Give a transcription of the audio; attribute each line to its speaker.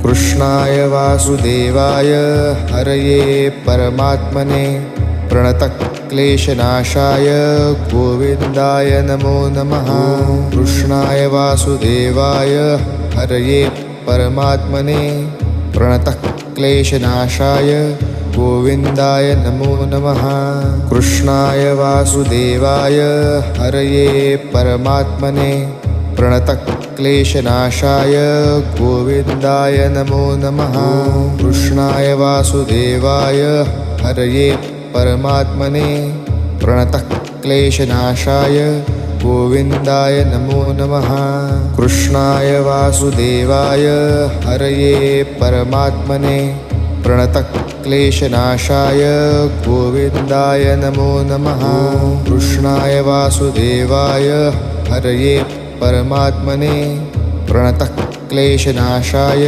Speaker 1: कृष्णाय वासुदेवाय हरये परमात्मने प्रणतक्लेशनाशाय गोविन्दाय नमो नमः। कृष्णाय वासुदेवाय हरये परमात्मने प्रणतक्लेशनाशाय गोविन्दाय नमो नमः। कृष्णाय वासुदेवाय हरये परमात्मने प्रणतक्लेशनाशाय गोविन्दाय नमो नमः। कृष्णाय वासुदेवाय हरये परमात्मने प्रणतक्लेशनाशाय गोविन्दाय नमो नमः। कृष्णाय वासुदेवाय हरये परमात्मने प्रणतक्लेशनाशाय गोविन्दाय नमो नमः। कृष्णाय वासुदेवाय हरये परमात्मने प्रणतक्लेशनाशाय